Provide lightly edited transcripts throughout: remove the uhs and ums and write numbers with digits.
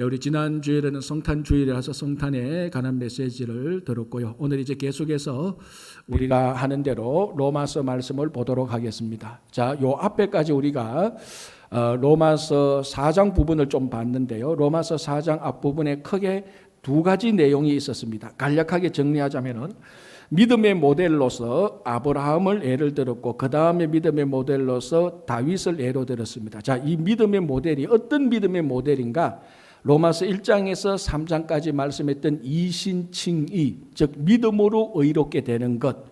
우리 지난 주일에는 성탄 주일이라서 성탄에 관한 메시지를 들었고요. 오늘 이제 계속해서 우리가 하는 대로 로마서 말씀을 보도록 하겠습니다. 자, 요 앞에까지 우리가 로마서 4장 부분을 좀 봤는데요. 로마서 4장 앞부분에 크게 두 가지 내용이 있었습니다. 간략하게 정리하자면은 믿음의 모델로서 아브라함을 예를 들었고 그 다음에 믿음의 모델로서 다윗을 예로 들었습니다. 자, 이 믿음의 모델이 어떤 믿음의 모델인가? 로마서 1장에서 3장까지 말씀했던 이신칭의, 즉 믿음으로 의롭게 되는 것,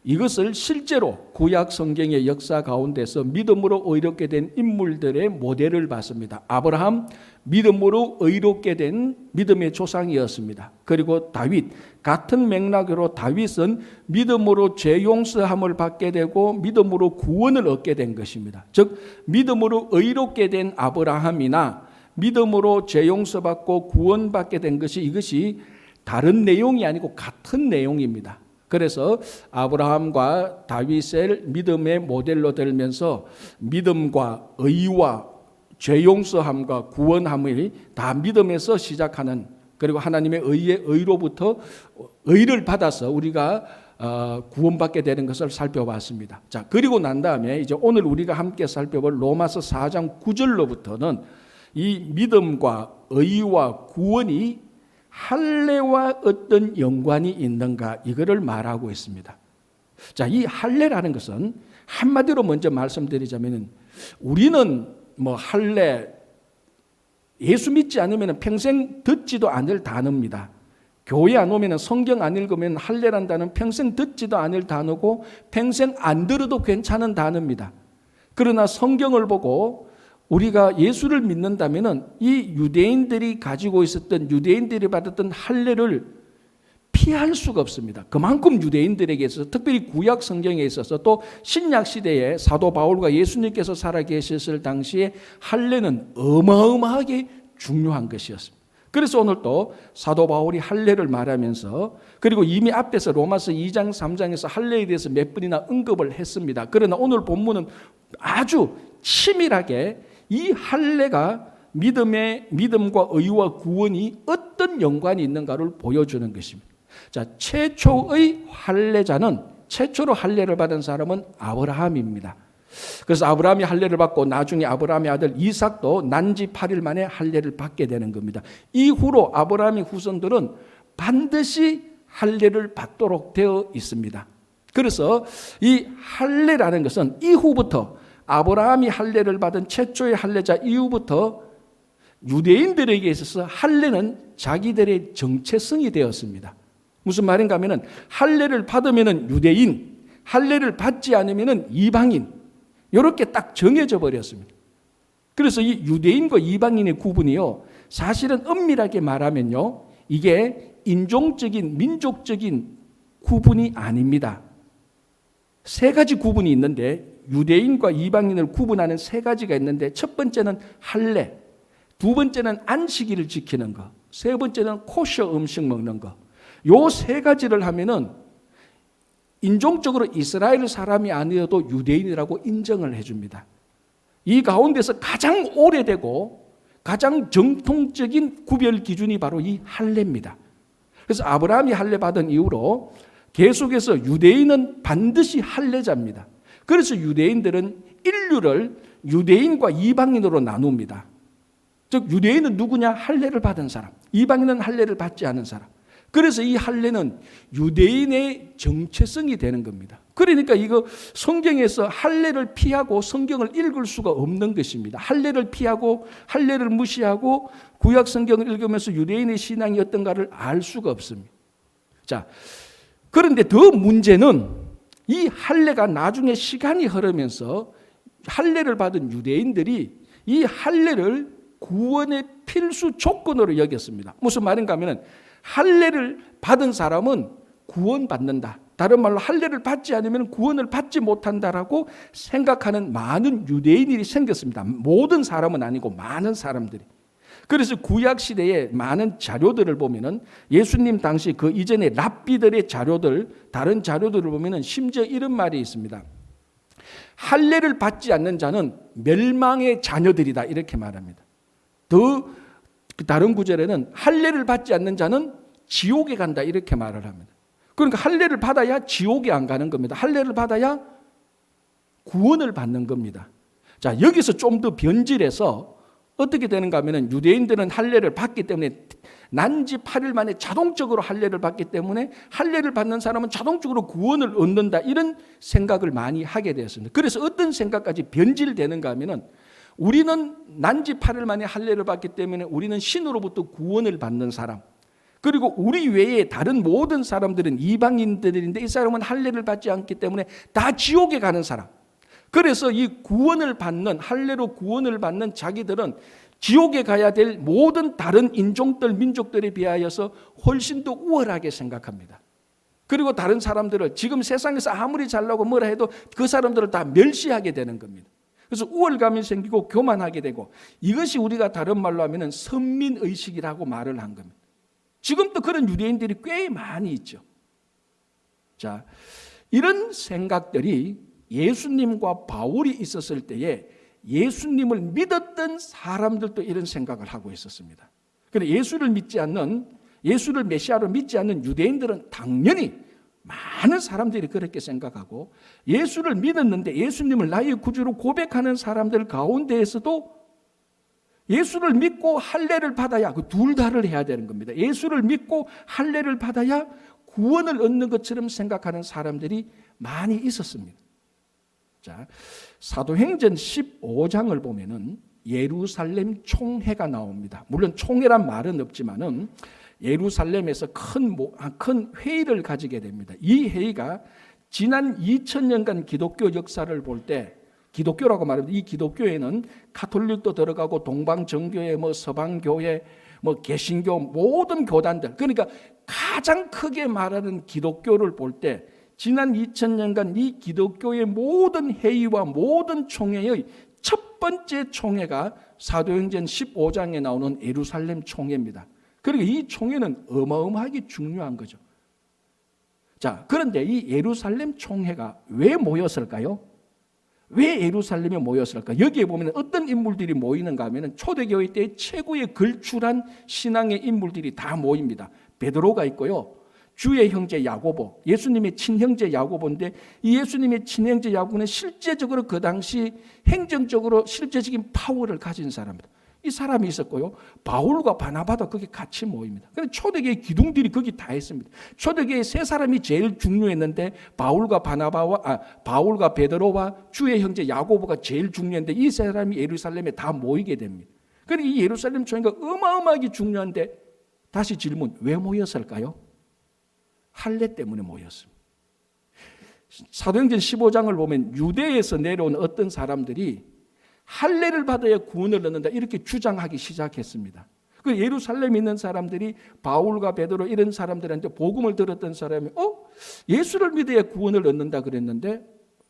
이것을 실제로 구약 성경의 역사 가운데서 믿음으로 의롭게 된 인물들의 모델을 봤습니다. 아브라함, 믿음으로 의롭게 된 믿음의 조상이었습니다. 그리고 다윗, 같은 맥락으로 다윗은 믿음으로 죄 용서함을 받게 되고 믿음으로 구원을 얻게 된 것입니다. 즉 믿음으로 의롭게 된 아브라함이나 믿음으로 죄 용서받고 구원받게 된 것이, 이것이 다른 내용이 아니고 같은 내용입니다. 그래서 아브라함과 다윗을 믿음의 모델로 들면서 믿음과 의와 죄 용서함과 구원함을 다 믿음에서 시작하는, 그리고 하나님의 의의 의로부터 의를 받아서 우리가 구원받게 되는 것을 살펴봤습니다. 자, 그리고 난 다음에 이제 오늘 우리가 함께 살펴볼 로마서 4장 9절로부터는 이 믿음과 의와 구원이 할례와 어떤 연관이 있는가, 이거를 말하고 있습니다. 자, 이 할례라는 것은 한마디로 먼저 말씀드리자면 우리는 할례, 예수 믿지 않으면 평생 듣지도 않을 단어입니다. 교회 안 오면, 성경 안 읽으면 할례란 단어는 평생 듣지도 않을 단어고 평생 안 들어도 괜찮은 단어입니다. 그러나 성경을 보고 우리가 예수를 믿는다면 이 유대인들이 가지고 있었던, 유대인들이 받았던 할례를 피할 수가 없습니다. 그만큼 유대인들에게 있어서, 특별히 구약 성경에 있어서, 또 신약 시대에 사도 바울과 예수님께서 살아계셨을 당시에 할례는 어마어마하게 중요한 것이었습니다. 그래서 오늘 또 사도 바울이 할례를 말하면서, 그리고 이미 앞에서 로마서 2장 3장에서 할례에 대해서 몇 번이나 언급을 했습니다. 그러나 오늘 본문은 아주 치밀하게 이 할례가 믿음과 의와 구원이 어떤 연관이 있는가를 보여주는 것입니다. 자, 최초의 할례자는, 최초로 할례를 받은 사람은 아브라함입니다. 그래서 아브라함이 할례를 받고 나중에 아브라함의 아들 이삭도 난지 8일 만에 할례를 받게 되는 겁니다. 이후로 아브라함의 후손들은 반드시 할례를 받도록 되어 있습니다. 그래서 이 할례라는 것은 이후부터, 아브라함이 할례를 받은 최초의 할례자 이후부터 유대인들에게 있어서 할례는 자기들의 정체성이 되었습니다. 무슨 말인가 하면은 할례를 받으면은 유대인, 할례를 받지 않으면은 이방인, 이렇게 딱 정해져 버렸습니다. 그래서 이 유대인과 이방인의 구분이요, 사실은 엄밀하게 말하면요, 이게 인종적인, 민족적인 구분이 아닙니다. 세 가지 구분이 있는데, 유대인과 이방인을 구분하는 세 가지가 있는데, 첫 번째는 할례, 두 번째는 안식일을 지키는 것, 세 번째는 코셔 음식 먹는 것. 요 세 가지를 하면은 인종적으로 이스라엘 사람이 아니어도 유대인이라고 인정을 해줍니다. 이 가운데서 가장 오래되고 가장 정통적인 구별 기준이 바로 이 할례입니다. 그래서 아브라함이 할례 받은 이후로 계속해서 유대인은 반드시 할례자입니다. 그래서 유대인들은 인류를 유대인과 이방인으로 나눕니다. 즉 유대인은 누구냐? 할례를 받은 사람. 이방인은 할례를 받지 않은 사람. 그래서 이 할례는 유대인의 정체성이 되는 겁니다. 그러니까 이거 성경에서 할례를 피하고 성경을 읽을 수가 없는 것입니다. 할례를 피하고 할례를 무시하고 구약 성경을 읽으면서 유대인의 신앙이 어떤가를 알 수가 없습니다. 자, 그런데 더 문제는 이 할례가 나중에 시간이 흐르면서 할례를 받은 유대인들이 이 할례를 구원의 필수 조건으로 여겼습니다. 무슨 말인가 하면 할례를 받은 사람은 구원받는다. 다른 말로 할례를 받지 않으면 구원을 받지 못한다라고 생각하는 많은 유대인들이 생겼습니다. 모든 사람은 아니고 많은 사람들이. 그래서 구약 시대에 많은 자료들을 보면은 예수님 당시 그 이전에 랍비들의 자료들, 다른 자료들을 보면은 심지어 이런 말이 있습니다. 할례를 받지 않는 자는 멸망의 자녀들이다, 이렇게 말합니다. 더 다른 구절에는 할례를 받지 않는 자는 지옥에 간다 이렇게 말을 합니다. 그러니까 할례를 받아야 지옥에 안 가는 겁니다. 할례를 받아야 구원을 받는 겁니다. 자, 여기서 좀 더 변질해서 어떻게 되는가 하면 유대인들은 할례를 받기 때문에 난지 8일 만에 자동적으로 할례를 받기 때문에 할례를 받는 사람은 자동적으로 구원을 얻는다 이런 생각을 많이 하게 되었습니다. 그래서 어떤 생각까지 변질되는가 하면 우리는 난지 8일 만에 할례를 받기 때문에 우리는 신으로부터 구원을 받는 사람, 그리고 우리 외에 다른 모든 사람들은 이방인들인데 이 사람은 할례를 받지 않기 때문에 다 지옥에 가는 사람. 그래서 이 구원을 받는, 할례로 구원을 받는 자기들은 지옥에 가야 될 모든 다른 인종들, 민족들에 비하여서 훨씬 더 우월하게 생각합니다. 그리고 다른 사람들을 지금 세상에서 아무리 잘나고 뭐라 해도 그 사람들을 다 멸시하게 되는 겁니다. 그래서 우월감이 생기고 교만하게 되고, 이것이 우리가 다른 말로 하면 선민의식이라고 말을 한 겁니다. 지금도 그런 유대인들이 꽤 많이 있죠. 자, 이런 생각들이 예수님과 바울이 있었을 때에 예수님을 믿었던 사람들도 이런 생각을 하고 있었습니다. 그런데 예수를 믿지 않는, 예수를 메시아로 믿지 않는 유대인들은 당연히 많은 사람들이 그렇게 생각하고, 예수를 믿었는데 예수님을 나의 구주로 고백하는 사람들 가운데에서도 예수를 믿고 할례를 받아야, 그 둘 다를 해야 되는 겁니다. 예수를 믿고 할례를 받아야 구원을 얻는 것처럼 생각하는 사람들이 많이 있었습니다. 자, 사도행전 15장을 보면은 예루살렘 총회가 나옵니다. 물론 총회란 말은 없지만은 예루살렘에서 큰 회의를 가지게 됩니다. 이 회의가 지난 2000년간 기독교 역사를 볼 때, 기독교라고 말합니다. 이 기독교에는 가톨릭도 들어가고 동방정교회, 서방교회, 개신교 모든 교단들, 그러니까 가장 크게 말하는 기독교를 볼 때 지난 2000년간 이 기독교의 모든 회의와 모든 총회의 첫 번째 총회가 사도행전 15장에 나오는 예루살렘 총회입니다. 그러니까 이 총회는 어마어마하게 중요한 거죠. 자, 그런데 이 예루살렘 총회가 왜 모였을까요? 왜 예루살렘에 모였을까? 여기에 보면 어떤 인물들이 모이는가 하면 초대교회 때 최고의 걸출한 신앙의 인물들이 다 모입니다. 베드로가 있고요, 주의 형제 야고보, 예수님의 친형제 야고보인데, 이 예수님의 친형제 야고보는 실제적으로 그 당시 행정적으로 실제적인 파워를 가진 사람입니다. 이 사람이 있었고요, 바울과 바나바도 거기 같이 모입니다. 그래서 초대교회 기둥들이 거기 다 있습니다. 초대교회 세 사람이 제일 중요했는데 바울과 베드로와 주의 형제 야고보가 제일 중요한데 이 세 사람이 예루살렘에 다 모이게 됩니다. 그러니까 이 예루살렘 총회가 어마어마하게 중요한데, 다시 질문, 왜 모였을까요? 할례 때문에 모였습니다. 사도행전 15장을 보면 유대에서 내려온 어떤 사람들이 할례를 받아야 구원을 얻는다 이렇게 주장하기 시작했습니다. 그 예루살렘에 있는 사람들이 바울과 베드로 이런 사람들한테 복음을 들었던 사람이 예수를 믿어야 구원을 얻는다 그랬는데,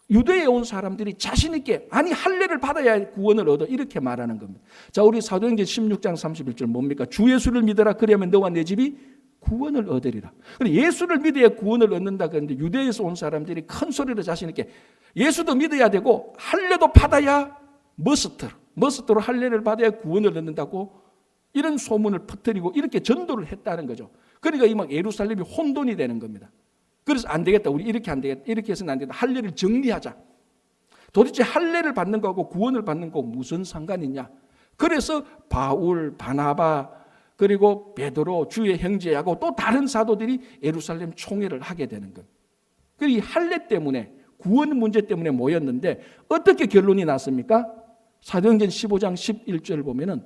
유대에 온 사람들이 자신 있게 아니 할례를 받아야 구원을 얻어 이렇게 말하는 겁니다. 자, 우리 사도행전 16장 31절 뭡니까? 주 예수를 믿어라, 그리하면 너와 내 집이 구원을 얻으리라. 예수를 믿어야 구원을 얻는다 그랬는데 유대에서 온 사람들이 큰 소리로 자신 있게 예수도 믿어야 되고 할례도 받아야 머스트로 할례를 받아야 구원을 얻는다고 이런 소문을 퍼뜨리고 이렇게 전도를 했다는 거죠. 그러니까 이 예루살렘이 혼돈이 되는 겁니다. 그래서 안 되겠다, 우리 이렇게 안 되겠다, 이렇게 해서는 안 되겠다, 할례를 정리하자. 도대체 할례를 받는 거하고 구원을 받는 거하고 무슨 상관이냐. 그래서 바울, 바나바, 그리고 베드로, 주의 형제하고 또 다른 사도들이 예루살렘 총회를 하게 되는 거예요. 이 할례 때문에, 구원 문제 때문에 모였는데 어떻게 결론이 났습니까? 사도행전 15장 11절을 보면은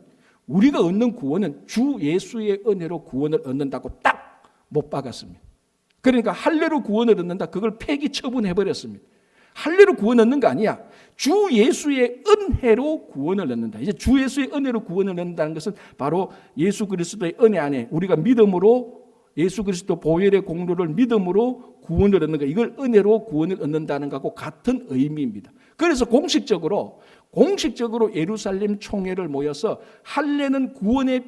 우리가 얻는 구원은 주 예수의 은혜로 구원을 얻는다고 딱 못 박았습니다. 그러니까 할례로 구원을 얻는다, 그걸 폐기 처분해버렸습니다. 할례로 구원 얻는 거 아니야. 주 예수의 은혜로 구원을 얻는다. 이제 주 예수의 은혜로 구원을 얻는다는 것은 바로 예수 그리스도의 은혜 안에 우리가 믿음으로, 예수 그리스도 보혈의 공로를 믿음으로 구원을 얻는 거, 이걸 은혜로 구원을 얻는다는 것하고 같은 의미입니다. 그래서 공식적으로 예루살렘 총회를 모여서 할례는 구원의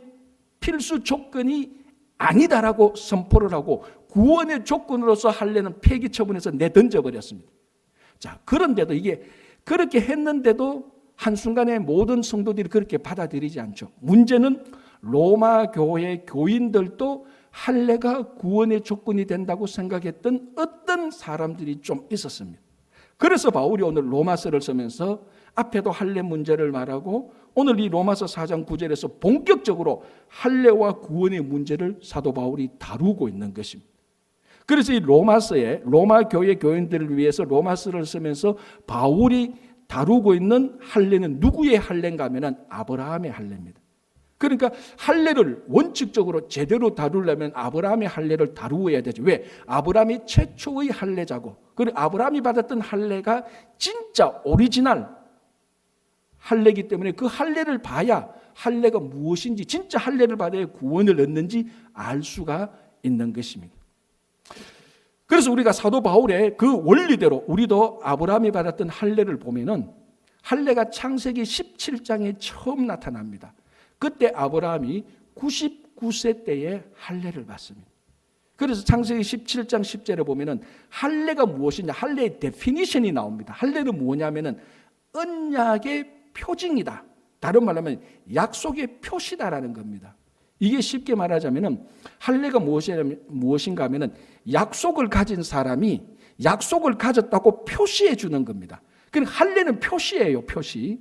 필수 조건이 아니다라고 선포를 하고 구원의 조건으로서 할례는 폐기 처분해서 내던져 버렸습니다. 자, 그런데도 이게 그렇게 했는데도 한순간에 모든 성도들이 그렇게 받아들이지 않죠. 문제는 로마 교회 교인들도 할례가 구원의 조건이 된다고 생각했던 어떤 사람들이 좀 있었습니다. 그래서 바울이 오늘 로마서를 쓰면서 앞에도 할례 문제를 말하고 오늘 이 로마서 4장 9절에서 본격적으로 할례와 구원의 문제를 사도 바울이 다루고 있는 것입니다. 그래서 이 로마서에 로마 교회 교인들을 위해서 로마서를 쓰면서 바울이 다루고 있는 할례는 누구의 할례인가 하면 아브라함의 할례입니다. 그러니까 할례를 원칙적으로 제대로 다루려면 아브라함의 할례를 다루어야 되죠. 왜? 아브라함이 최초의 할례자고, 그리고 아브라함이 받았던 할례가 진짜 오리지널 할례이기 때문에 그 할례를 봐야 할례가 무엇인지, 진짜 할례를 받아야 구원을 얻는지 알 수가 있는 것입니다. 그래서 우리가 사도 바울의 그 원리대로 우리도 아브라함이 받았던 할례를 보면은 할례가 창세기 17장에 처음 나타납니다. 그때 아브라함이 99세 때에 할례를 받습니다. 그래서 창세기 17장 10절에 보면은 할례가 무엇이냐, 할례의 데피니션이 나옵니다. 할례는 뭐냐면은 언약의 표징이다. 다른 말로 하면 약속의 표시다라는 겁니다. 이게 쉽게 말하자면은 할례가 무엇인가 하면은 약속을 가진 사람이 약속을 가졌다고 표시해 주는 겁니다. 그러니까 할례는 표시예요, 표시.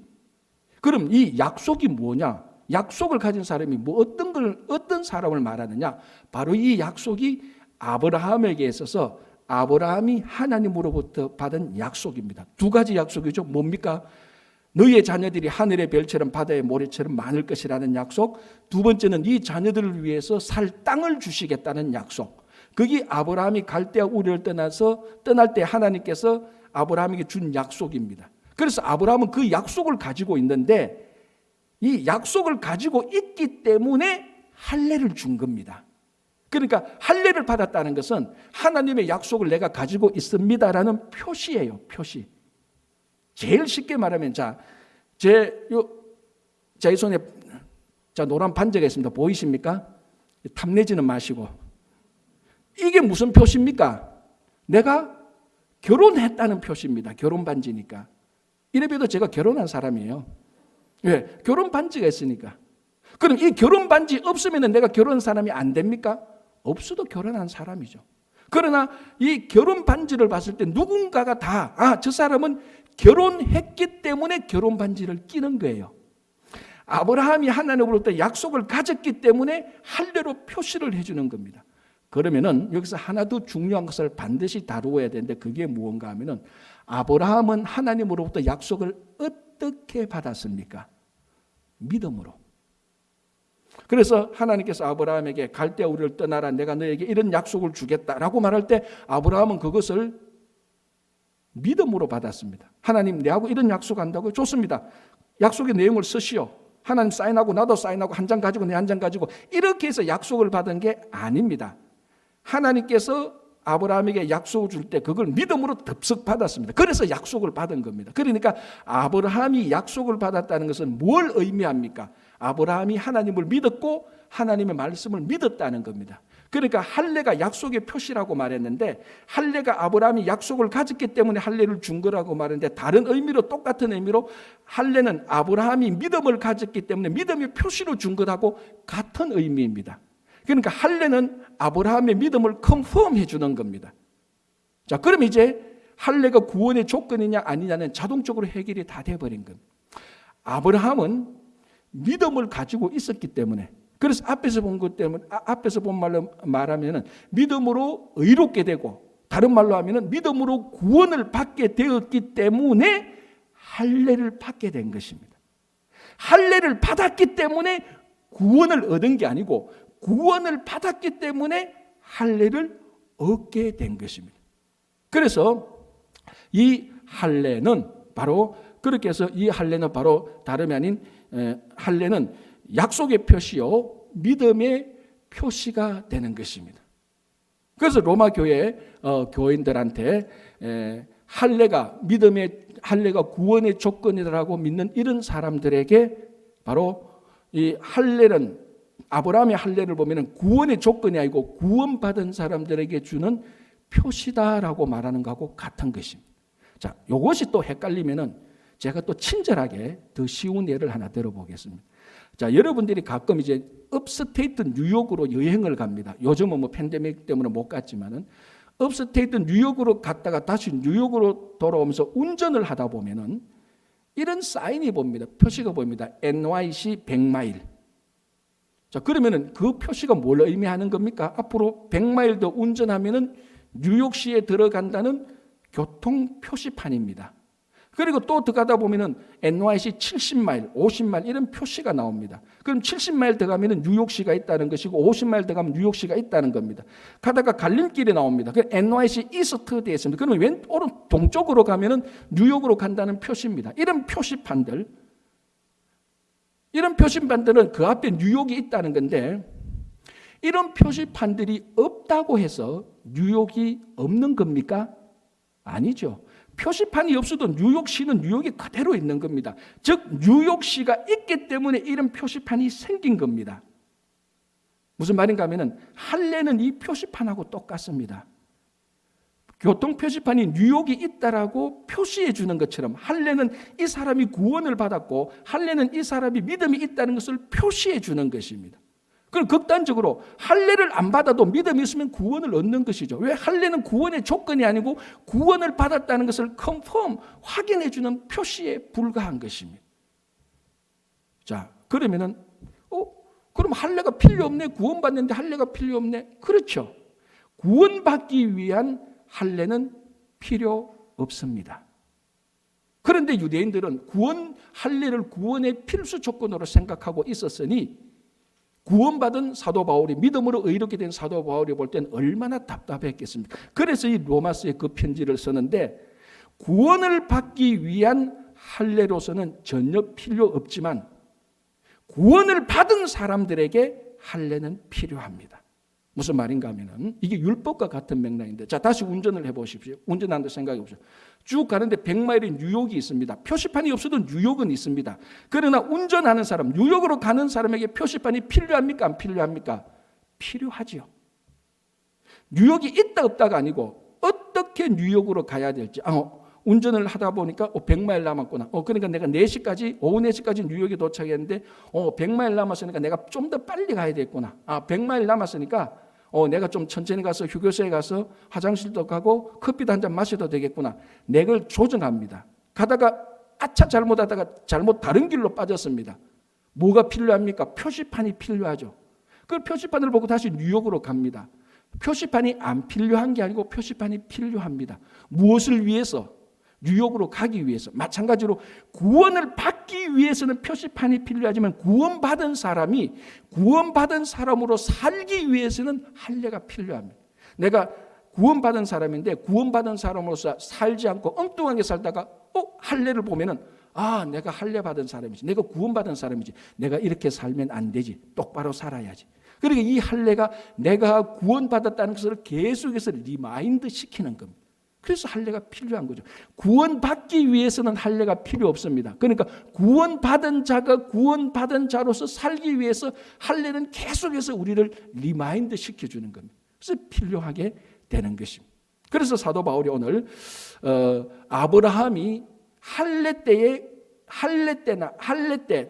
그럼 이 약속이 뭐냐? 약속을 가진 사람이 어떤 사람을 말하느냐? 바로 이 약속이 아브라함에게 있어서 아브라함이 하나님으로부터 받은 약속입니다. 두 가지 약속이죠. 뭡니까? 너희의 자녀들이 하늘의 별처럼 바다의 모래처럼 많을 것이라는 약속. 두 번째는 이 자녀들을 위해서 살 땅을 주시겠다는 약속. 그게 아브라함이 갈대아 우르를 떠날 때 하나님께서 아브라함에게 준 약속입니다. 그래서 아브라함은 그 약속을 가지고 있는데 이 약속을 가지고 있기 때문에 할례를 준 겁니다. 그러니까 할례를 받았다는 것은 하나님의 약속을 내가 가지고 있습니다라는 표시예요, 표시. 제일 쉽게 말하면 제 손에 노란 반지가 있습니다. 보이십니까? 탐내지는 마시고. 이게 무슨 표시입니까? 내가 결혼했다는 표시입니다. 결혼 반지니까. 이래봬도 제가 결혼한 사람이에요. 왜? 결혼 반지가 있으니까. 그럼 이 결혼 반지 없으면 내가 결혼한 사람이 안 됩니까? 없어도 결혼한 사람이죠. 그러나 이 결혼 반지를 봤을 때 누군가가 저 사람은 결혼했기 때문에 결혼 반지를 끼는 거예요. 아브라함이 하나님으로부터 약속을 가졌기 때문에 할례로 표시를 해주는 겁니다. 그러면은 여기서 하나 더 중요한 것을 반드시 다루어야 되는데 그게 무언가 하면은 아브라함은 하나님으로부터 약속을 어떻게 받았습니까? 믿음으로. 그래서 하나님께서 아브라함에게 갈대아 우르를 떠나라, 내가 너에게 이런 약속을 주겠다라고 말할 때 아브라함은 그것을 믿음으로 받았습니다. 하나님, 내하고 이런 약속한다고요? 좋습니다. 약속의 내용을 쓰시오. 하나님 사인하고 나도 사인하고 한 장 가지고 내 한 장 가지고 이렇게 해서 약속을 받은 게 아닙니다. 하나님께서 아브라함에게 약속을 줄 때 그걸 믿음으로 덥석 받았습니다. 그래서 약속을 받은 겁니다. 그러니까 아브라함이 약속을 받았다는 것은 뭘 의미합니까? 아브라함이 하나님을 믿었고 하나님의 말씀을 믿었다는 겁니다. 그러니까 할례가 약속의 표시라고 말했는데 할례가 아브라함이 약속을 가졌기 때문에 할례를 준 거라고 말했는데 다른 의미로 똑같은 의미로 할례는 아브라함이 믿음을 가졌기 때문에 믿음의 표시로 준 것하고 같은 의미입니다. 그러니까 할례는 아브라함의 믿음을 컨펌해 주는 겁니다. 자, 그럼 이제 할례가 구원의 조건이냐 아니냐는 자동적으로 해결이 다 돼버린 겁니다. 아브라함은 믿음을 가지고 있었기 때문에, 그래서 앞에서 본 것 때문에, 앞에서 본 말로 말하면은 믿음으로 의롭게 되고, 다른 말로 하면은 믿음으로 구원을 받게 되었기 때문에 할례를 받게 된 것입니다. 할례를 받았기 때문에 구원을 얻은 게 아니고 구원을 받았기 때문에 할례를 얻게 된 것입니다. 그래서 이 할례는 바로 그렇게 해서 이 할례는 바로 다름이 아닌 할례는 약속의 표시요 믿음의 표시가 되는 것입니다. 그래서 로마 교회 교인들한테 할례가 믿음의 할례가 구원의 조건이라고 믿는 이런 사람들에게 바로 이 할례는 아브라함의 할례를 보면은 구원의 조건이 아니고 구원받은 사람들에게 주는 표시다라고 말하는 것하고 같은 것입니다. 자, 이것이 또 헷갈리면은 제가 또 친절하게 더 쉬운 예를 하나 들어보겠습니다. 자, 여러분들이 가끔 이제 업스테이트 뉴욕으로 여행을 갑니다. 요즘은 뭐 팬데믹 때문에 못 갔지만은 업스테이트 뉴욕으로 갔다가 다시 뉴욕으로 돌아오면서 운전을 하다 보면은 이런 사인이 봅니다. 표시가 보입니다. NYC 100마일. 자, 그러면은 그 표시가 뭘 의미하는 겁니까? 앞으로 100마일 더 운전하면은 뉴욕시에 들어간다는 교통 표시판입니다. 그리고 또 들어가다 보면은 NYC 70마일, 50마일 이런 표시가 나옵니다. 그럼 70마일 더 가면은 뉴욕시가 있다는 것이고 50마일 더 가면 뉴욕시가 있다는 겁니다. 가다가 갈림길이 나옵니다. 그 NYC 이스트 되어 있습니다. 그러면 오른 동쪽으로 가면은 뉴욕으로 간다는 표시입니다. 이런 표시판들은 그 앞에 뉴욕이 있다는 건데 이런 표시판들이 없다고 해서 뉴욕이 없는 겁니까? 아니죠. 표시판이 없어도 뉴욕시는 뉴욕이 그대로 있는 겁니다. 즉 뉴욕시가 있기 때문에 이런 표시판이 생긴 겁니다. 무슨 말인가 하면은 할례는 이 표시판하고 똑같습니다. 교통 표시판이 뉴욕이 있다라고 표시해 주는 것처럼 할례는 이 사람이 구원을 받았고 할례는 이 사람이 믿음이 있다는 것을 표시해 주는 것입니다. 그럼 극단적으로 할례를 안 받아도 믿음이 있으면 구원을 얻는 것이죠. 왜? 할례는 구원의 조건이 아니고 구원을 받았다는 것을 컨펌 확인해 주는 표시에 불과한 것입니다. 자, 그러면은 그럼 할례가 필요 없네. 구원받는데 할례가 필요 없네. 그렇죠. 구원받기 위한 할례는 필요 없습니다. 그런데 유대인들은 할례를 구원의 필수 조건으로 생각하고 있었으니 구원받은 사도 바울이 믿음으로 의롭게 된 사도 바울이 볼 땐 얼마나 답답했겠습니까? 그래서 이 로마서에 그 편지를 쓰는데 구원을 받기 위한 할례로서는 전혀 필요 없지만 구원을 받은 사람들에게 할례는 필요합니다. 무슨 말인가 하면은 이게 율법과 같은 맥락인데 자, 다시 운전을 해보십시오. 운전하는데 생각해 보십시오. 쭉 가는데 100마일의 뉴욕이 있습니다. 표시판이 없어도 뉴욕은 있습니다. 그러나 운전하는 사람, 뉴욕으로 가는 사람에게 표시판이 필요합니까? 안 필요합니까? 필요하지요. 뉴욕이 있다 없다가 아니고 어떻게 뉴욕으로 가야 될지 운전을 하다 보니까 100마일 남았구나. 그러니까 내가 4시까지 오후 4시까지 뉴욕에 도착했는데 100마일 남았으니까 내가 좀 더 빨리 가야 되겠구나. 100마일 남았으니까 내가 좀 천천히 가서 휴게소에 가서 화장실도 가고 커피도 한 잔 마셔도 되겠구나. 내 걸 조정합니다. 가다가 잘못하다가 잘못 다른 길로 빠졌습니다. 뭐가 필요합니까? 표시판이 필요하죠. 그 표시판을 보고 다시 뉴욕으로 갑니다. 표시판이 안 필요한 게 아니고 표시판이 필요합니다. 무엇을 위해서? 뉴욕으로 가기 위해서. 마찬가지로 구원을 받기 위해서는 표시판이 필요하지만 구원받은 사람으로 살기 위해서는 할례가 필요합니다. 내가 구원받은 사람인데 구원받은 사람으로서 살지 않고 엉뚱하게 살다가 할례를 보면은 내가 할례 받은 사람이지. 내가 구원받은 사람이지. 내가 이렇게 살면 안 되지. 똑바로 살아야지. 그러니까 이 할례가 내가 구원받았다는 것을 계속해서 리마인드 시키는 겁니다. 그래서 할례가 필요한 거죠. 구원받기 위해서는 할례가 필요 없습니다. 그러니까 구원받은 자가 구원받은 자로서 살기 위해서 할례는 계속해서 우리를 리마인드 시켜주는 겁니다. 그래서 필요하게 되는 것입니다. 그래서 사도 바울이 오늘 아브라함이 할례 때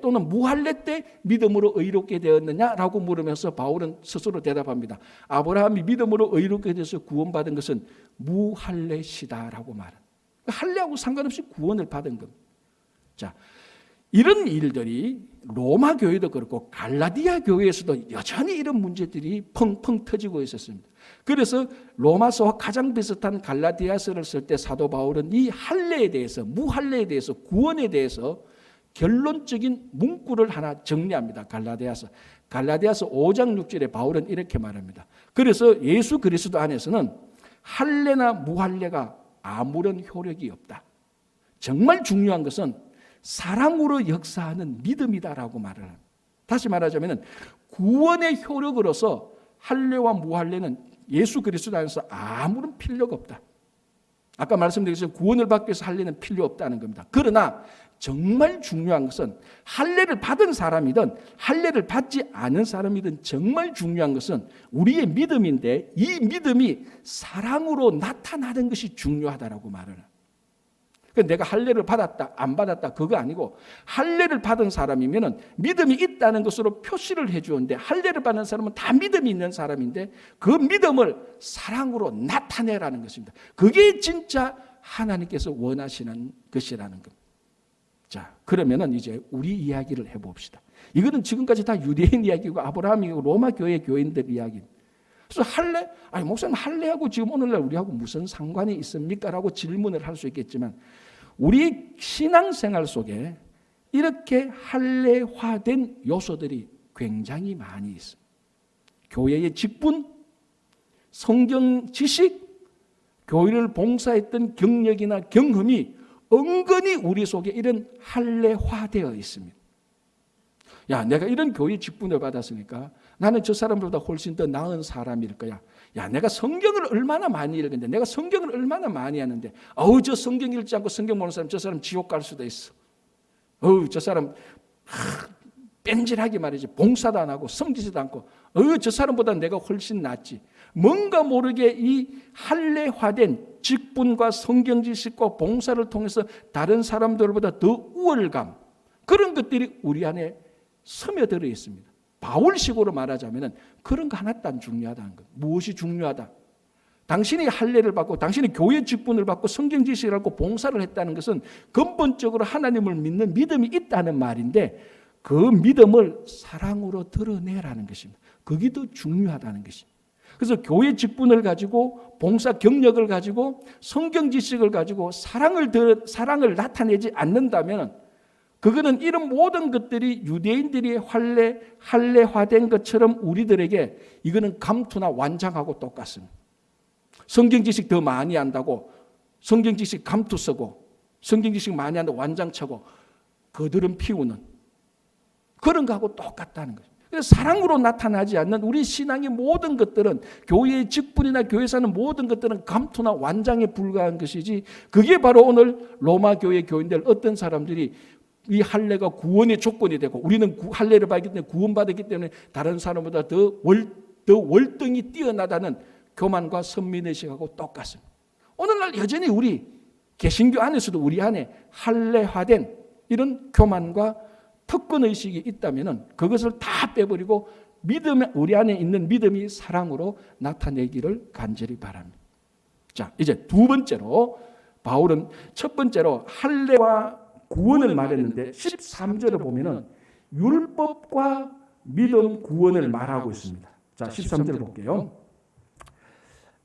또는 무할례 때 믿음으로 의롭게 되었느냐라고 물으면서 바울은 스스로 대답합니다. 아브라함이 믿음으로 의롭게 돼서 구원받은 것은 무할례시다라고 말합니다. 할례하고 상관없이 구원을 받은 겁니다. 자, 이런 일들이 로마 교회도 그렇고 갈라디아 교회에서도 여전히 이런 문제들이 펑펑 터지고 있었습니다. 그래서 로마서와 가장 비슷한 갈라디아서를 쓸 때 사도 바울은 이 할례에 대해서, 무할례에 대해서, 구원에 대해서 결론적인 문구를 하나 정리합니다. 갈라디아서 5장 6절에 바울은 이렇게 말합니다. 그래서 예수 그리스도 안에서는 할례나 무할례가 아무런 효력이 없다. 정말 중요한 것은 사랑으로 역사하는 믿음이다라고 말을 합니다. 다시 말하자면 구원의 효력으로서 할례와 무할례는 예수 그리스도 안에서 아무런 필요가 없다. 아까 말씀드렸지만 구원을 받기 위해서 할례는 필요 없다는 겁니다. 그러나 정말 중요한 것은 할례를 받은 사람이든 할례를 받지 않은 사람이든 정말 중요한 것은 우리의 믿음인데 이 믿음이 사랑으로 나타나는 것이 중요하다라고 말을 합니다. 내가 할례를 받았다 안 받았다 그거 아니고, 할례를 받은 사람이면 믿음이 있다는 것으로 표시를 해주는데, 할례를 받는 사람은 다 믿음이 있는 사람인데 그 믿음을 사랑으로 나타내라는 것입니다. 그게 진짜 하나님께서 원하시는 것이라는 겁니다. 자, 그러면은 이제 우리 이야기를 해봅시다. 이거는 지금까지 다 유대인 이야기고 아브라함이고 로마 교회 교인들 이야기입니다. 그래서 할례? 아니 목사님 할례하고 지금 오늘날 우리하고 무슨 상관이 있습니까? 라고 질문을 할 수 있겠지만, 우리 신앙생활 속에 이렇게 할례화된 요소들이 굉장히 많이 있습니다. 교회의 직분, 성경 지식, 교회를 봉사했던 경력이나 경험이 은근히 우리 속에 이런 할례화되어 있습니다. 야, 내가 이런 교회 직분을 받았으니까 나는 저 사람보다 훨씬 더 나은 사람일 거야. 야, 내가 성경을 얼마나 많이 읽는데, 내가 성경을 얼마나 많이 하는데, 저 성경 읽지 않고 성경 보는 사람, 저 사람 지옥 갈 수도 있어. 저 사람 뺀질하게 말이지, 봉사도 안 하고 섬기지도 않고, 저 사람보다 내가 훨씬 낫지. 뭔가 모르게 이 할례화된 직분과 성경 지식과 봉사를 통해서 다른 사람들보다 더 우월감, 그런 것들이 우리 안에 스며들어 있습니다. 바울식으로 말하자면 그런 거 하나도 안 중요하다는 것. 무엇이 중요하다? 당신이 할례를 받고 당신이 교회 직분을 받고 성경 지식을 받고 봉사를 했다는 것은 근본적으로 하나님을 믿는 믿음이 있다는 말인데, 그 믿음을 사랑으로 드러내라는 것입니다. 그게 더 중요하다는 것입니다. 그래서 교회 직분을 가지고 봉사 경력을 가지고 성경 지식을 가지고 사랑을 나타내지 않는다면, 그거는 이런 모든 것들이 유대인들이 할례화된 것처럼 우리들에게 이거는 감투나 완장하고 똑같습니다. 성경 지식 더 많이 한다고 성경 지식 감투 쓰고, 성경 지식 많이 한다고 완장 차고 거드름 피우는 그런 거하고 똑같다는 거죠. 그래서 사랑으로 나타나지 않는 우리 신앙의 모든 것들은, 교회의 직분이나 교회에서 하는 모든 것들은 감투나 완장에 불과한 것이지, 그게 바로 오늘 로마 교회 교인들 어떤 사람들이 이 할례가 구원의 조건이 되고, 우리는 할례를 받기 때문에 구원받았기 때문에 다른 사람보다 더 월등히 뛰어나다는 교만과 선민의식하고 똑같습니다. 오늘날 여전히 우리 개신교 안에서도 우리 안에 할례화된 이런 교만과 특권의식이 있다면 그것을 다 빼버리고 우리 안에 있는 믿음이 사랑으로 나타내기를 간절히 바랍니다. 자, 이제 두 번째로 바울은 첫 번째로 할례와 구원을 말했는데 13절을 보면은 율법과 믿음 구원을 말하고 있습니다. 자, 13절 볼게요.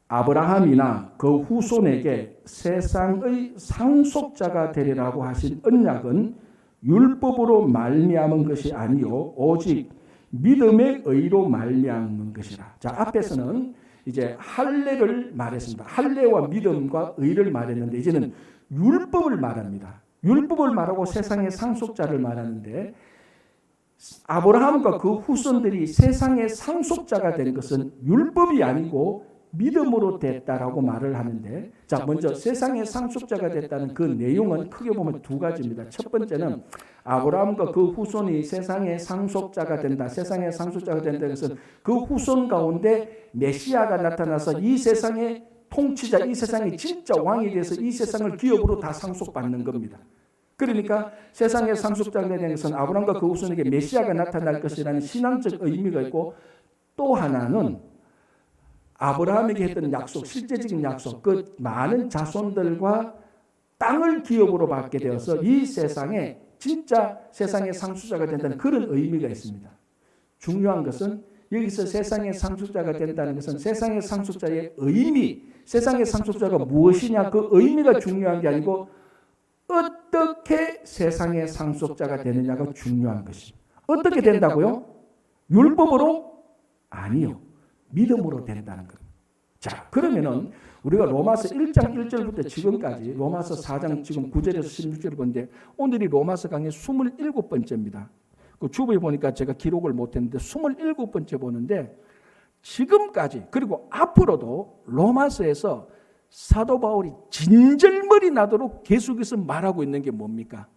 아브라함이나 그 후손에게 세상의 상속자가 되리라고 하신 언약은 율법으로 말미암은 것이 아니요 오직 믿음의 의로 말미암은 것이라. 자, 앞에서는 이제 할례를 말했습니다. 할례와 믿음과 의를 말했는데 이제는 율법을 말합니다. 율법을 말하고 세상의 상속자를 말하는데, 아브라함과 그 후손들이 세상의 상속자가 된 것은 율법이 아니고 믿음으로 됐다라고 말을 하는데, 자, 먼저 세상의 상속자가 됐다는 그 내용은 크게 보면 두 가지입니다. 첫 번째는 아브라함과 그 후손이 세상의 상속자가 된다. 세상의 상속자가 된다는 것은 그 후손 가운데 메시아가 나타나서 이 세상의 통치자, 이 세상의 진짜 왕이 돼서 이 세상을 기업으로 다 상속받는 겁니다. 그러니까 세상의 상속자가 되는 것은 아브라함과 그 후손에게 메시아가 나타날 것이라는 신앙적 의미가 있고, 또 하나는 아브라함에게 했던 약속, 실제적인 약속, 그 많은 자손들과 땅을 기업으로 받게 되어서 이 세상에 진짜 세상의 상속자가 된다는 그런 의미가 있습니다. 중요한 것은 여기서 세상의 상속자가 된다는 것은 세상의 상속자의 의미, 세상의 상속자가 무엇이냐 그 의미가 중요한 게 아니고 어떻게 세상의 상속자가 되느냐가 중요한 것입니다. 어떻게 된다고요? 율법으로? 아니요. 믿음으로 된다는 겁니다. 자, 그러면은 우리가 로마서 1장 1절부터 지금까지 로마서 4장 지금 9절에서 16절을 보는데, 오늘이 로마서 강의 27번째입니다. 그 주부에 보니까 제가 기록을 못했는데 27번째 보는데, 지금까지 그리고 앞으로도 로마서에서 사도 바울이 진절머리 나도록 계속해서 말하고 있는 게 뭡니까?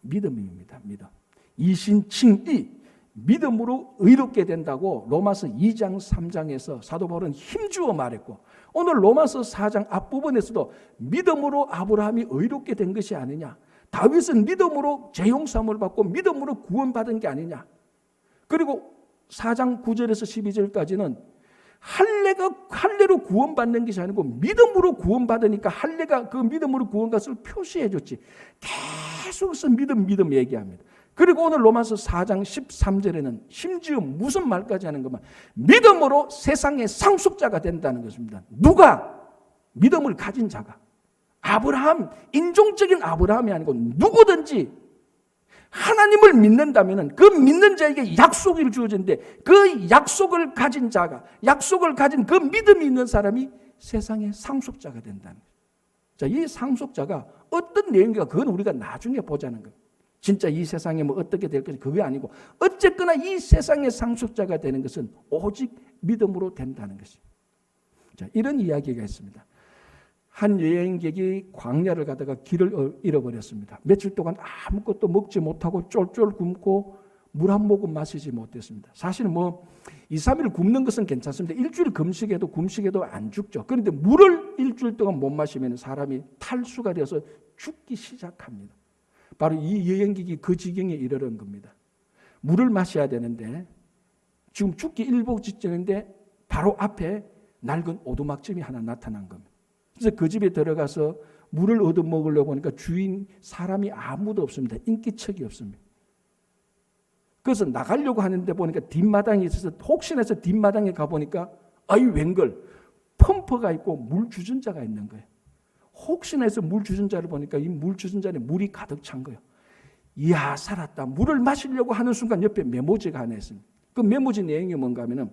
믿음입니다. 믿음. 이신칭이 믿음으로 의롭게 된다고 로마서 2장 3장에서 사도 바울은 힘주어 말했고, 오늘 로마서 4장 앞부분에서도 믿음으로 아브라함이 의롭게 된 것이 아니냐, 다윗은 믿음으로 죄용서함을 받고 믿음으로 구원받은 게 아니냐, 그리고 4장 9절에서 12절까지는 할례로 구원받는 것이 아니고 믿음으로 구원받으니까 할례가 그 믿음으로 구원 것을 표시해 줬지. 계속해서 믿음 얘기합니다. 그리고 오늘 로마서 4장 13절에는 심지어 무슨 말까지 하는 것만, 믿음으로 세상의 상속자가 된다는 것입니다. 누가? 믿음을 가진 자가. 아브라함, 인종적인 아브라함이 아니고 누구든지 하나님을 믿는다면 그 믿는 자에게 약속이 주어졌는데, 그 약속을 가진 자가, 약속을 가진 그 믿음이 있는 사람이 세상의 상속자가 된다는 거예요. 자, 이 상속자가 어떤 내용인가 그건 우리가 나중에 보자는 거예요. 진짜 이 세상에 뭐 어떻게 될 것이 그게 아니고, 어쨌거나 이 세상의 상속자가 되는 것은 오직 믿음으로 된다는 것이에요. 자, 이런 이야기가 있습니다. 한 여행객이 광야를 가다가 길을 잃어버렸습니다. 며칠 동안 아무것도 먹지 못하고 쫄쫄 굶고 물 한 모금 마시지 못했습니다. 사실 뭐 2, 3일 굶는 것은 괜찮습니다. 일주일 금식해도 안 죽죠. 그런데 물을 일주일 동안 못 마시면 사람이 탈수가 되어서 죽기 시작합니다. 바로 이 여행객이 그 지경에 이르는 겁니다. 물을 마셔야 되는데 지금 죽기 일보 직전인데 바로 앞에 낡은 오두막집이 하나 나타난 겁니다. 그래서 그 집에 들어가서 물을 얻어 먹으려고 보니까 주인 사람이 아무도 없습니다. 인기척이 없습니다. 그래서 나가려고 하는데 보니까 뒷마당이 있어서 혹시나 해서 뒷마당에 가보니까 아이 웬걸 펌프가 있고 물 주전자가 있는 거예요. 혹시나 해서 물 주전자를 보니까 이 물 주전자에 물이 가득 찬 거예요. 이야 살았다. 물을 마시려고 하는 순간 옆에 메모지가 하나 있습니다. 그 메모지 내용이 뭔가 하면은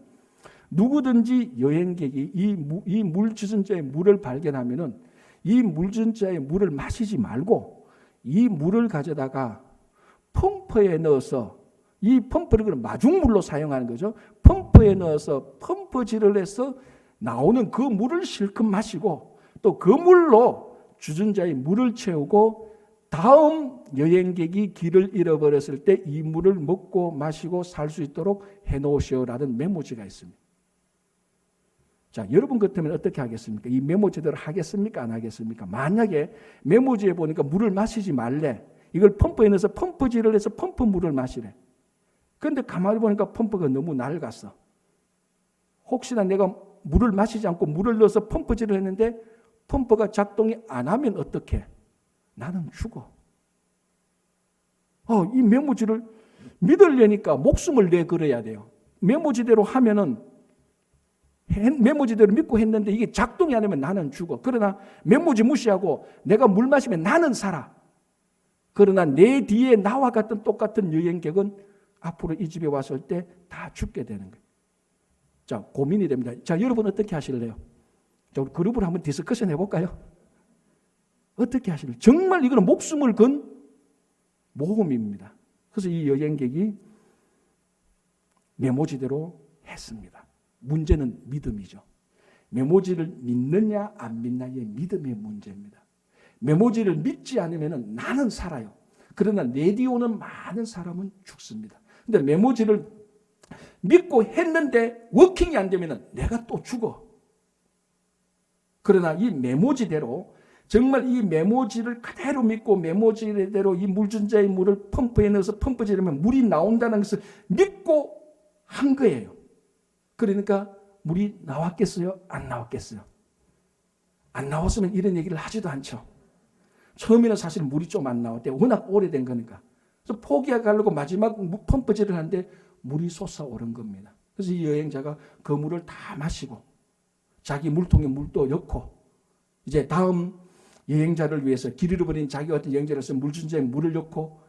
누구든지 여행객이 이 물 주전자의 물을 발견하면은 이 물 주전자의 물을 마시지 말고 이 물을 가져다가 펌프에 넣어서, 이 펌프를 마중물로 사용하는 거죠. 펌프에 넣어서 펌프질을 해서 나오는 그 물을 실컷 마시고 또 그 물로 주전자에 물을 채우고 다음 여행객이 길을 잃어버렸을 때 이 물을 먹고 마시고 살 수 있도록 해놓으시오라는 메모지가 있습니다. 자, 여러분 같으면 어떻게 하겠습니까? 이 메모지대로 하겠습니까? 안 하겠습니까? 만약에 메모지에 보니까 물을 마시지 말래. 이걸 펌프에 넣어서 펌프질을 해서 펌프 물을 마시래. 그런데 가만히 보니까 펌프가 너무 낡았어. 혹시나 내가 물을 마시지 않고 물을 넣어서 펌프질을 했는데 펌프가 작동이 안 하면 어떡해? 나는 죽어. 이 메모지를 믿으려니까 목숨을 내걸어야 돼요. 메모지대로 하면은 메모지대로 믿고 했는데 이게 작동이 안 되면 나는 죽어. 그러나 메모지 무시하고 내가 물 마시면 나는 살아. 그러나 내 뒤에 나와 같은 똑같은 여행객은 앞으로 이 집에 왔을 때 다 죽게 되는 거예요. 자, 고민이 됩니다. 자, 여러분 어떻게 하실래요? 자, 우리 그룹을 한번 디스커션 해볼까요? 어떻게 하실래요? 정말 이거는 목숨을 건 모험입니다. 그래서 이 여행객이 메모지대로 했습니다. 문제는 믿음이죠. 메모지를 믿느냐 안 믿느냐의 믿음의 문제입니다. 메모지를 믿지 않으면 나는 살아요. 그러나 내 뒤에 오는 많은 사람은 죽습니다. 근데 메모지를 믿고 했는데 워킹이 안 되면 내가 또 죽어. 그러나 이 메모지대로 정말 이 메모지를 그대로 믿고 메모지대로 이 물주전자의 물을 펌프에 넣어서 펌프질하면 물이 나온다는 것을 믿고 한 거예요. 그러니까 물이 나왔겠어요? 안 나왔겠어요? 안 나왔으면 이런 얘기를 하지도 않죠. 처음에는 사실 물이 좀 안 나올 때 워낙 오래된 거니까. 그래서 포기하려고 마지막 펌프질을 하는데 물이 솟아오른 겁니다. 그래서 이 여행자가 그 물을 다 마시고 자기 물통에 물도 넣고 이제 다음 여행자를 위해서 길 잃어버린 자기 같은 여행자로서 물주전자에 물을 넣고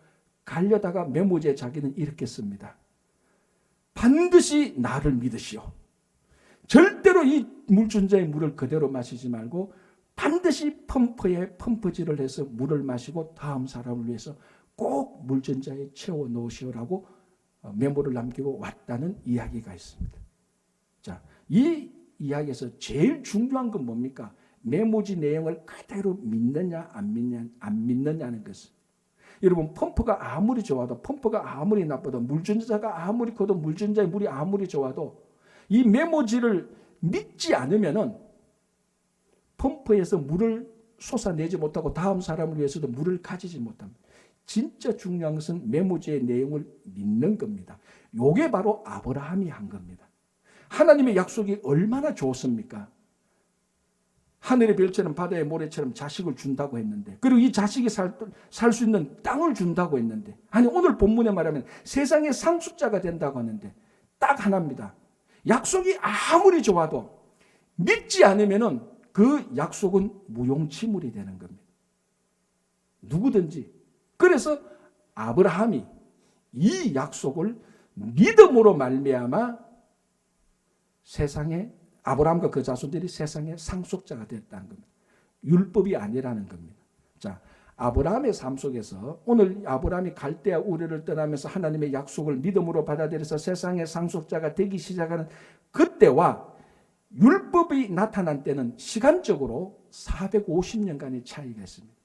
가려다가 메모지에 자기는 이렇게 씁니다. 반드시 나를 믿으시오. 절대로 이 물주전자의 물을 그대로 마시지 말고 반드시 펌프에 펌프질을 해서 물을 마시고 다음 사람을 위해서 꼭 물주전자에 채워 놓으시오라고 메모를 남기고 왔다는 이야기가 있습니다. 자, 이 이야기에서 제일 중요한 건 뭡니까? 메모지 내용을 그대로 믿느냐 안 믿느냐는 것은. 여러분, 펌프가 아무리 좋아도, 펌프가 아무리 나빠도, 물전자가 아무리 커도, 물전자의 물이 아무리 좋아도 이 메모지를 믿지 않으면은 펌프에서 물을 솟아내지 못하고 다음 사람을 위해서도 물을 가지지 못합니다. 진짜 중요한 것은 메모지의 내용을 믿는 겁니다. 이게 바로 아브라함이 한 겁니다. 하나님의 약속이 얼마나 좋습니까? 하늘의 별처럼 바다의 모래처럼 자식을 준다고 했는데, 그리고 이 자식이 살 수 있는 땅을 준다고 했는데, 아니 오늘 본문에 말하면 세상의 상속자가 된다고 하는데 딱 하나입니다. 약속이 아무리 좋아도 믿지 않으면은 그 약속은 무용지물이 되는 겁니다. 누구든지. 그래서 아브라함이 이 약속을 믿음으로 말미암아 세상에, 아브라함과 그 자손들이 세상의 상속자가 됐다는 겁니다. 율법이 아니라는 겁니다. 자, 아브라함의 삶 속에서 오늘 아브라함이 갈대아 우르를 떠나면서 하나님의 약속을 믿음으로 받아들여서 세상의 상속자가 되기 시작하는 그때와 율법이 나타난 때는 시간적으로 450년간의 차이가 있습니다.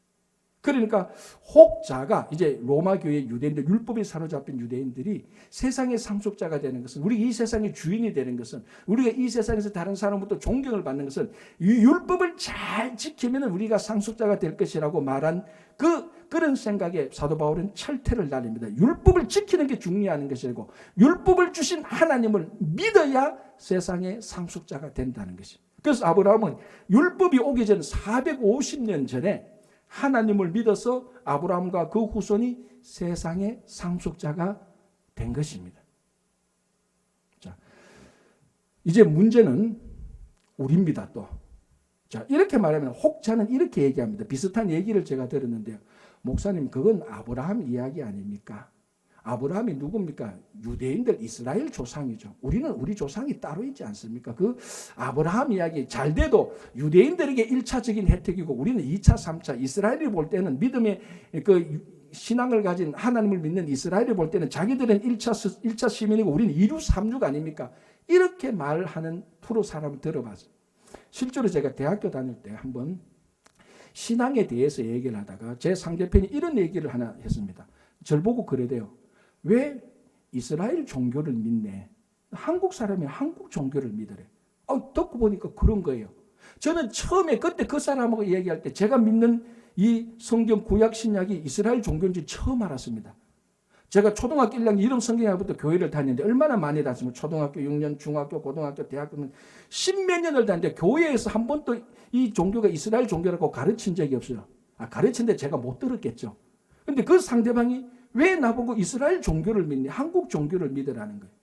그러니까 혹자가 이제 로마 교회 유대인들, 율법에 사로잡힌 유대인들이 세상의 상속자가 되는 것은, 우리가 이 세상의 주인이 되는 것은, 우리가 이 세상에서 다른 사람부터 존경을 받는 것은 이 율법을 잘 지키면 우리가 상속자가 될 것이라고 말한 그런 생각에 사도 바울은 철퇴를 날립니다. 율법을 지키는 게 중요한 것이고 율법을 주신 하나님을 믿어야 세상의 상속자가 된다는 것입니다. 그래서 아브라함은 율법이 오기 전 450년 전에 하나님을 믿어서 아브라함과 그 후손이 세상의 상속자가 된 것입니다. 자, 이제 문제는 우리입니다. 또. 자, 이렇게 말하면 혹자는 이렇게 얘기합니다. 비슷한 얘기를 제가 들었는데요. 목사님, 그건 아브라함 이야기 아닙니까? 아브라함이 누굽니까? 유대인들 이스라엘 조상이죠. 우리는 우리 조상이 따로 있지 않습니까? 그 아브라함 이야기 잘 돼도 유대인들에게 1차적인 혜택이고 우리는 2차, 3차. 이스라엘이 볼 때는 믿음의 그 신앙을 가진 하나님을 믿는 이스라엘이 볼 때는 자기들은 1차 시민이고 우리는 2류, 3류가 아닙니까? 이렇게 말하는 프로 사람을 들어봤어요. 실제로 제가 대학교 다닐 때 한번 신앙에 대해서 얘기를 하다가 제 상대편이 이런 얘기를 하나 했습니다. 저를 보고 그러대요. 왜 이스라엘 종교를 믿네? 한국 사람이 한국 종교를 믿으래. 듣고 보니까 그런 거예요. 저는 처음에 그때 그 사람하고 얘기할 때 제가 믿는 이 성경 구약 신약이 이스라엘 종교인지 처음 알았습니다. 제가 초등학교 1학년 이름 성경학부터 교회를 다녔는데 얼마나 많이 다녔습니까? 초등학교 6년, 중학교, 고등학교, 대학교는 10몇 년을 다녔는데 교회에서 한 번도 이 종교가 이스라엘 종교라고 가르친 적이 없어요. 가르친데 제가 못 들었겠죠. 근데 그 상대방이 왜 나보고 이스라엘 종교를 믿니? 한국 종교를 믿으라는 거예요.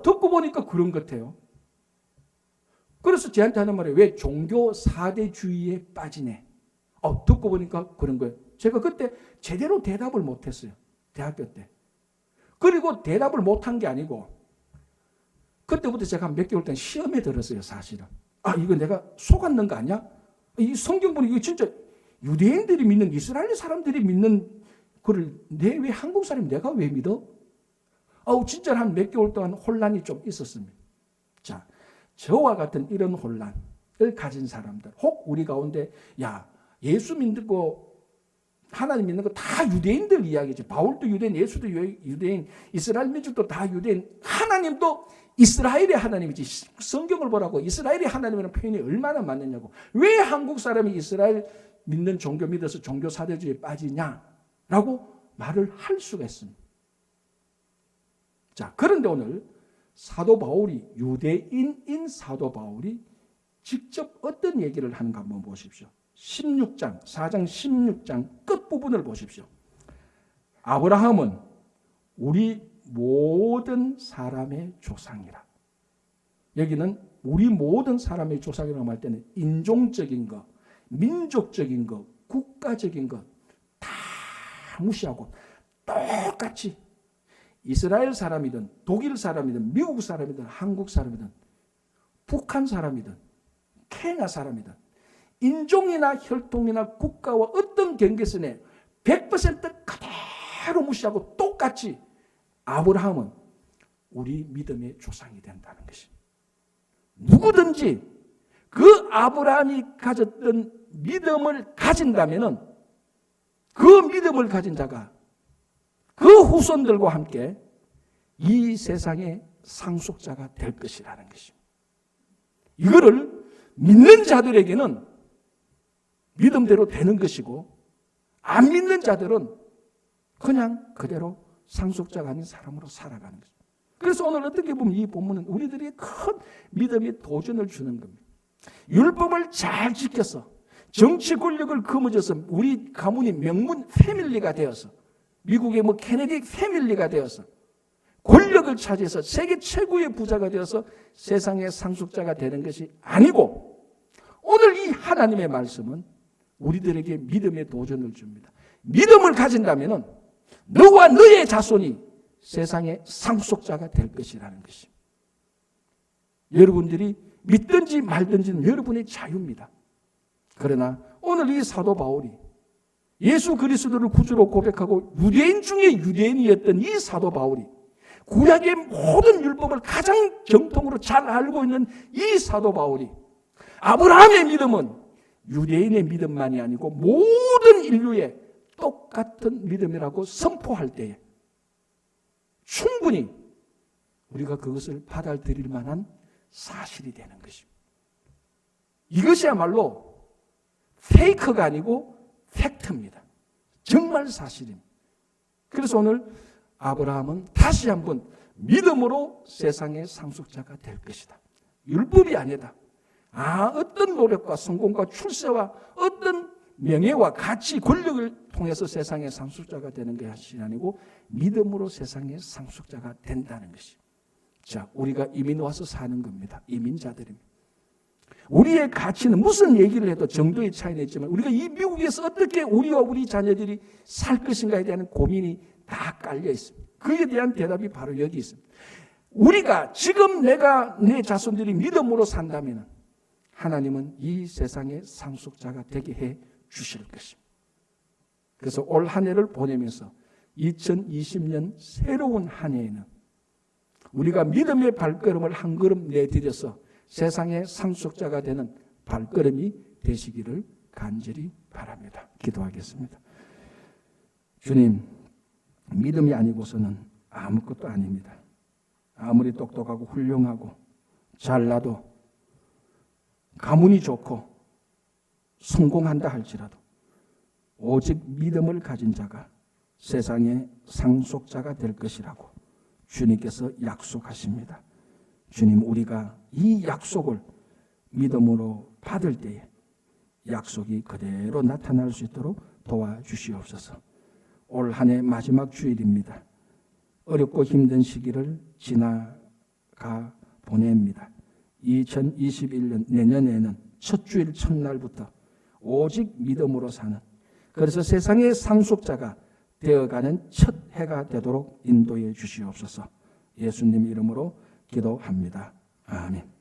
듣고 보니까 그런 것 같아요. 그래서 저한테 하는 말이 왜 종교 4대주의에 빠지네? 듣고 보니까 그런 거예요. 제가 그때 제대로 대답을 못했어요. 대학교 때. 그리고 대답을 못한 게 아니고 그때부터 제가 몇 개월 동안 시험에 들었어요. 사실은. 이거 내가 속았는 거 아니야? 이 성경 보니 이거 진짜 유대인들이 믿는, 이스라엘 사람들이 믿는 그걸 왜 한국 사람이 내가 왜 믿어? 진짜 한 몇 개월 동안 혼란이 좀 있었습니다. 자, 저와 같은 이런 혼란을 가진 사람들, 혹 우리 가운데 예수 믿고 하나님 믿는 거 다 유대인들 이야기죠. 바울도 유대인, 예수도 유대인, 이스라엘 민족도 다 유대인, 하나님도 이스라엘의 하나님이지. 성경을 보라고 이스라엘의 하나님이라는 표현이 얼마나 맞느냐고. 왜 한국 사람이 이스라엘 믿는 종교 믿어서 종교 사대주의에 빠지냐라고 말을 할 수가 있습니다. 자, 그런데 오늘 사도 바울이, 유대인인 사도 바울이 직접 어떤 얘기를 하는가 한번 보십시오. 4장 16장 끝부분을 보십시오. 아브라함은 우리 모든 사람의 조상이라. 여기는 우리 모든 사람의 조상이라고 할 때는 인종적인 것, 민족적인 것, 국가적인 것 다 무시하고 똑같이 이스라엘 사람이든 독일 사람이든 미국 사람이든 한국 사람이든 북한 사람이든 케냐 사람이든 인종이나 혈통이나 국가와 어떤 경계선에 100% 그대로 무시하고 똑같이 아브라함은 우리 믿음의 조상이 된다는 것입니다. 누구든지 그 아브라함이 가졌던 믿음을 가진다면은 그 믿음을 가진 자가 그 후손들과 함께 이 세상의 상속자가 될 것이라는 것입니다. 이거를 믿는 자들에게는 믿음대로 되는 것이고 안 믿는 자들은 그냥 그대로 상속자가 아닌 사람으로 살아가는 것입니다. 그래서 오늘 어떻게 보면 이 본문은 우리들에게 큰 믿음의 도전을 주는 겁니다. 율법을 잘 지켜서 정치 권력을 거머쥐어서 우리 가문이 명문 패밀리가 되어서 미국의 케네디 패밀리가 되어서 권력을 차지해서 세계 최고의 부자가 되어서 세상의 상속자가 되는 것이 아니고 오늘 이 하나님의 말씀은 우리들에게 믿음의 도전을 줍니다. 믿음을 가진다면 너와 너의 자손이 세상의 상속자가 될 것이라는 것입니다. 여러분들이 믿든지 말든지는 여러분의 자유입니다. 그러나 오늘 이 사도 바울이 예수 그리스도를 구주로 고백하고 유대인 중에 유대인이었던 이 사도 바울이 구약의 모든 율법을 가장 정통으로 잘 알고 있는 이 사도 바울이 아브라함의 믿음은 유대인의 믿음만이 아니고 모든 인류의 똑같은 믿음이라고 선포할 때에 충분히 우리가 그것을 받아들일 만한 사실이 되는 것입니다. 이것이야말로 페이크가 아니고 팩트입니다. 정말 사실입니다. 그래서 오늘 아브라함은 다시 한번 믿음으로 세상의 상속자가 될 것이다. 율법이 아니다. 어떤 노력과 성공과 출세와 어떤 명예와 가치, 권력을 통해서 세상의 상속자가 되는 것이 아니고 믿음으로 세상의 상속자가 된다는 것이. 자, 우리가 이민 와서 사는 겁니다. 이민자들입니다. 우리의 가치는 무슨 얘기를 해도 정도의 차이는 있지만 우리가 이 미국에서 어떻게 우리와 우리 자녀들이 살 것인가에 대한 고민이 다 깔려 있습니다. 그에 대한 대답이 바로 여기 있습니다. 우리가 지금 내 자손들이 믿음으로 산다면 하나님은 이 세상의 상속자가 되게 해 주실 것입니다. 그래서 올 한 해를 보내면서 2020년 새로운 한 해에는 우리가 믿음의 발걸음을 한 걸음 내디뎌서 세상의 상속자가 되는 발걸음이 되시기를 간절히 바랍니다. 기도하겠습니다. 주님, 믿음이 아니고서는 아무것도 아닙니다. 아무리 똑똑하고 훌륭하고 잘나도 가문이 좋고 성공한다 할지라도 오직 믿음을 가진 자가 세상의 상속자가 될 것이라고 주님께서 약속하십니다. 주님, 우리가 이 약속을 믿음으로 받을 때에 약속이 그대로 나타날 수 있도록 도와주시옵소서. 올 한 해 마지막 주일입니다. 어렵고 힘든 시기를 지나가 보냅니다. 2021년 내년에는 첫 주일 첫날부터 오직 믿음으로 사는, 그래서 세상의 상속자가 되어가는 첫 해가 되도록 인도해 주시옵소서. 예수님 이름으로 기도합니다. 아멘.